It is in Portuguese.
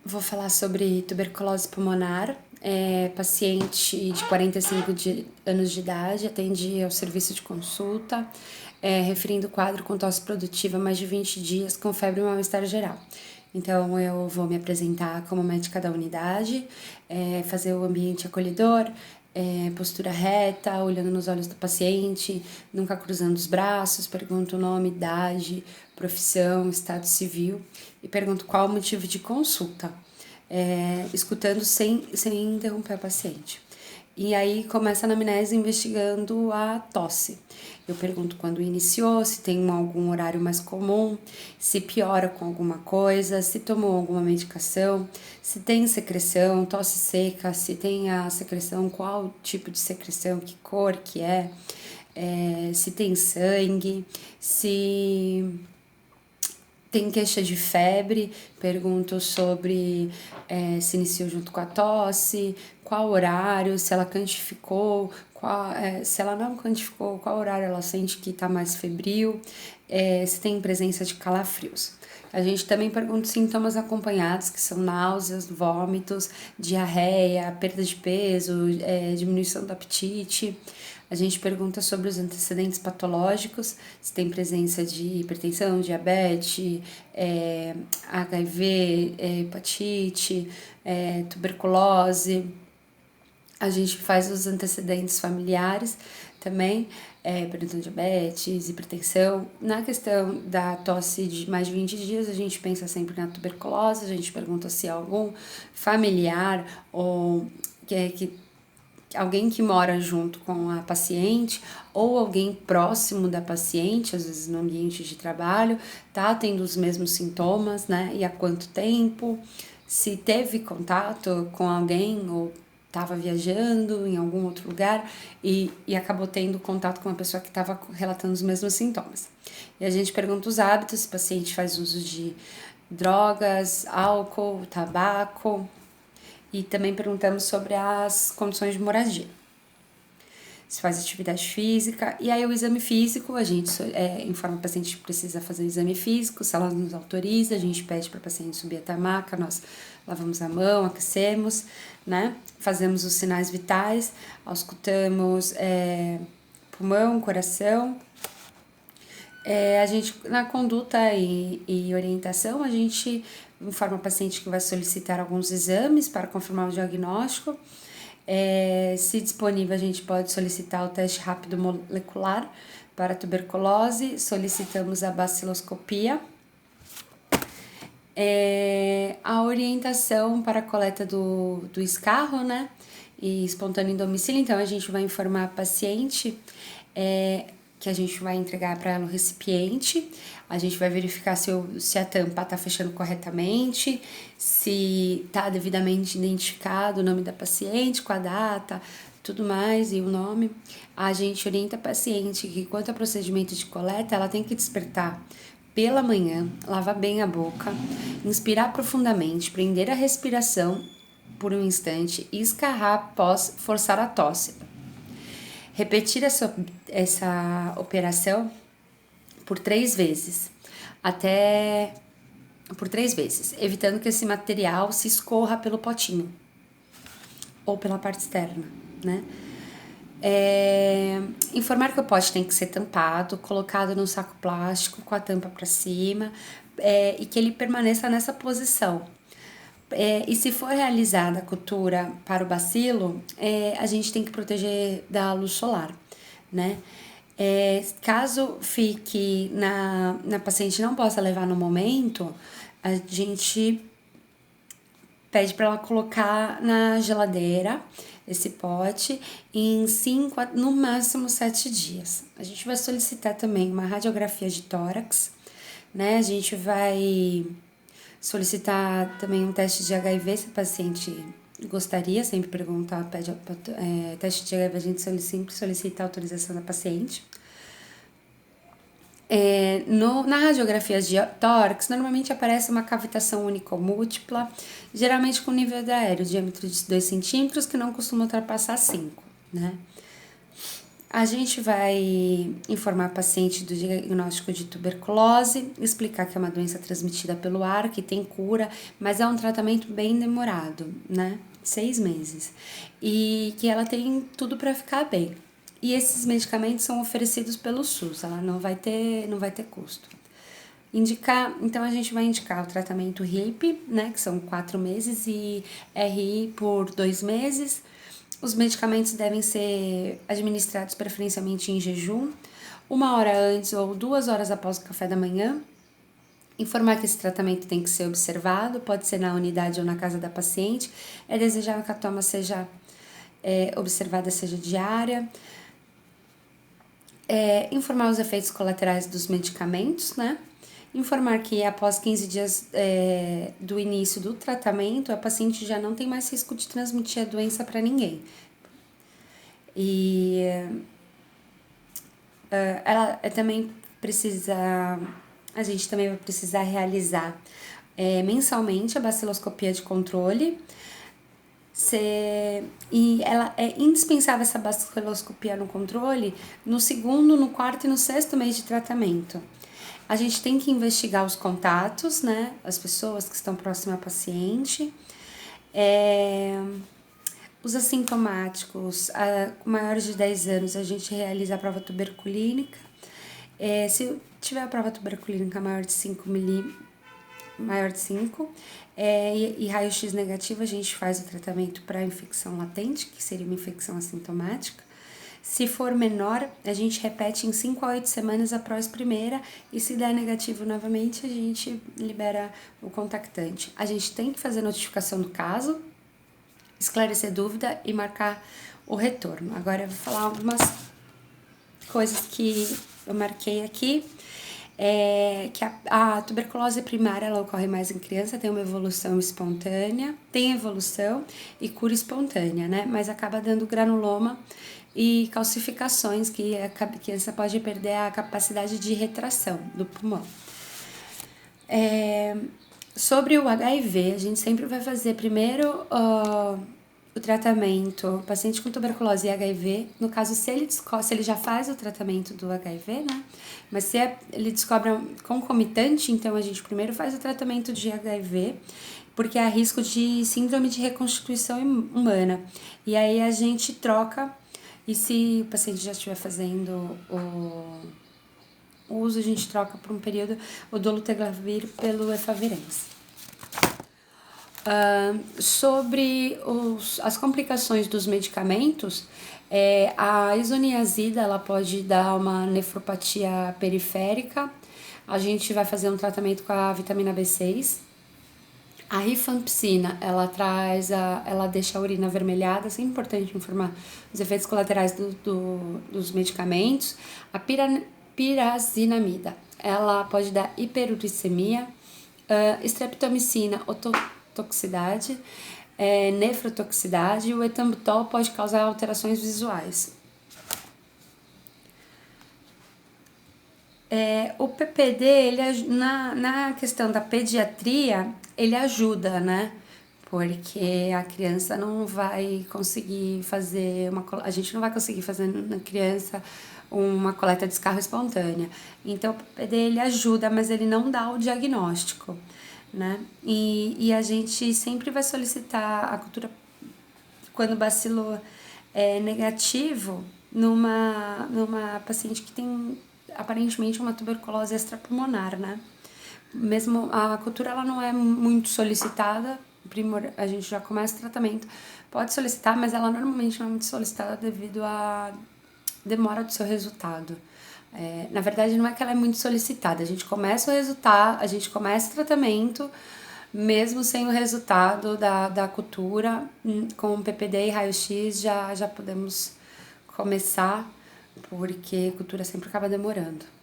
Vou falar sobre tuberculose pulmonar. Paciente de 45 anos de idade, atende ao serviço de consulta, referindo o quadro com tosse produtiva mais de 20 dias com febre e mal-estar geral. Então, eu vou me apresentar como médica da unidade, fazer o ambiente acolhedor, postura reta, olhando nos olhos do paciente, nunca cruzando os braços, pergunto o nome, idade, profissão, estado civil e pergunto qual o motivo de consulta, escutando sem interromper o paciente. E aí começa a anamnese investigando a tosse. Eu pergunto quando iniciou, se tem algum horário mais comum, se piora com alguma coisa, se tomou alguma medicação, se tem secreção, tosse seca, se tem a secreção, qual tipo de secreção, que cor que se tem sangue, se tem queixa de febre, pergunto sobre se iniciou junto com a tosse, qual horário, se ela quantificou, se ela não quantificou, qual horário ela sente que está mais febril, se tem presença de calafrios. A gente também pergunta sintomas acompanhados, que são náuseas, vômitos, diarreia, perda de peso, diminuição do apetite. A gente pergunta sobre os antecedentes patológicos, se tem presença de hipertensão, diabetes, HIV, hepatite, tuberculose. A gente faz os antecedentes familiares também, perguntando diabetes, hipertensão. Na questão da tosse de mais de 20 dias, a gente pensa sempre na tuberculose, a gente pergunta se algum familiar ou alguém que mora junto com a paciente ou alguém próximo da paciente, às vezes no ambiente de trabalho, tá tendo os mesmos sintomas, né? E há quanto tempo, se teve contato com alguém ou estava viajando em algum outro lugar e acabou tendo contato com uma pessoa que estava relatando os mesmos sintomas. E a gente pergunta os hábitos, se o paciente faz uso de drogas, álcool, tabaco, e também perguntamos sobre as condições de moradia. Se faz atividade física. E aí o exame físico, a gente informa o paciente que precisa fazer o exame físico, se ela nos autoriza, a gente pede para o paciente subir até a maca, nós lavamos a mão, aquecemos, né? Fazemos os sinais vitais, auscultamos pulmão, coração. A gente, na conduta e orientação, a gente informa o paciente que vai solicitar alguns exames para confirmar o diagnóstico. Se disponível, a gente pode solicitar o teste rápido molecular para tuberculose, solicitamos a baciloscopia. A orientação para a coleta do escarro, né? E espontâneo em domicílio, então a gente vai informar a paciente que a gente vai entregar para ela o recipiente, a gente vai verificar se a tampa está fechando corretamente, se está devidamente identificado o nome da paciente, com a data, tudo mais e o nome. A gente orienta a paciente que quanto ao procedimento de coleta, ela tem que despertar pela manhã, lavar bem a boca, inspirar profundamente, prender a respiração por um instante e escarrar após forçar a tosse. Repetir essa operação por 3 vezes, evitando que esse material se escorra pelo potinho ou pela parte externa, né? Informar que o pote tem que ser tampado, colocado num saco plástico com a tampa para cima e que ele permaneça nessa posição. E se for realizada a cultura para o bacilo, a gente tem que proteger da luz solar, né? Caso fique na paciente não possa levar no momento, a gente pede para ela colocar na geladeira esse pote em 5, no máximo 7 dias. A gente vai solicitar também uma radiografia de tórax, né? A gente vai solicitar também um teste de HIV, se o paciente gostaria, sempre perguntar, pede teste de HIV, a gente sempre solicita a autorização da paciente. Na radiografia de tórax, normalmente aparece uma cavitação única ou múltipla, geralmente com nível de aéreo, diâmetro de 2 centímetros, que não costuma ultrapassar 5, né? A gente vai informar a paciente do diagnóstico de tuberculose, explicar que é uma doença transmitida pelo ar, que tem cura, mas é um tratamento bem demorado, né? 6 meses. E que ela tem tudo para ficar bem. E esses medicamentos são oferecidos pelo SUS, ela não vai ter custo. Então a gente vai indicar o tratamento RIP, né, que são 4 meses, e RI por 2 meses. Os medicamentos devem ser administrados preferencialmente em jejum, 1 hora antes ou 2 horas após o café da manhã. Informar que esse tratamento tem que ser observado, pode ser na unidade ou na casa da paciente. É desejável que a toma seja observada, seja diária. Informar os efeitos colaterais dos medicamentos, né? Informar que após 15 dias do início do tratamento, a paciente já não tem mais risco de transmitir a doença para ninguém. E ela também a gente também vai precisar realizar mensalmente a baciloscopia de controle. E ela é indispensável, essa baciloscopia no controle, no 2º, no 4º e no 6º mês de tratamento. A gente tem que investigar os contatos, né? As pessoas que estão próximas à paciente. Os assintomáticos, maiores de 10 anos, a gente realiza a prova tuberculínica. Se tiver a prova tuberculínica maior de 5, e raio-x negativo, a gente faz o tratamento para infecção latente, que seria uma infecção assintomática. Se for menor, a gente repete em 5 a 8 semanas após a primeira, e se der negativo novamente, a gente libera o contactante. A gente tem que fazer notificação do caso, esclarecer dúvida e marcar o retorno. Agora eu vou falar algumas coisas que eu marquei aqui. Que a tuberculose primária, ela ocorre mais em criança, tem uma evolução espontânea, tem evolução e cura espontânea, né? Mas acaba dando granuloma e calcificações, que a criança pode perder a capacidade de retração do pulmão. Sobre o HIV, a gente sempre vai fazer primeiro o tratamento, paciente com tuberculose e HIV, no caso, se ele já faz o tratamento do HIV, né? Mas se ele descobre concomitante, então a gente primeiro faz o tratamento de HIV, porque há risco de síndrome de reconstituição humana. E aí a gente troca, e se o paciente já estiver fazendo o uso, a gente troca por um período o dolutegravir pelo efavirenz. Sobre as complicações dos medicamentos, a isoniazida, ela pode dar uma nefropatia periférica. A gente vai fazer um tratamento com a vitamina B6. A rifampicina, ela deixa a urina avermelhada, é importante informar os efeitos colaterais dos medicamentos. A pirazinamida, ela pode dar hiperuricemia. Streptomicina, ototoxicidade, nefrotoxicidade, e o etambutol pode causar alterações visuais. O PPD, ele, na questão da pediatria, ele ajuda, né? Porque a criança não vai conseguir fazer a gente não vai conseguir fazer na criança uma coleta de escarro espontânea. Então, o PPD, ele ajuda, mas ele não dá o diagnóstico, né? E a gente sempre vai solicitar a cultura quando o bacilo é negativo numa paciente que tem aparentemente uma tuberculose extrapulmonar, né? Mesmo a cultura, ela não é muito solicitada, a gente já começa o tratamento, pode solicitar, mas ela normalmente não é muito solicitada devido à demora do seu resultado. Na verdade, não é que ela é muito solicitada, a gente começa o tratamento, mesmo sem o resultado da cultura, com PPD e raio-x já podemos começar, porque a cultura sempre acaba demorando.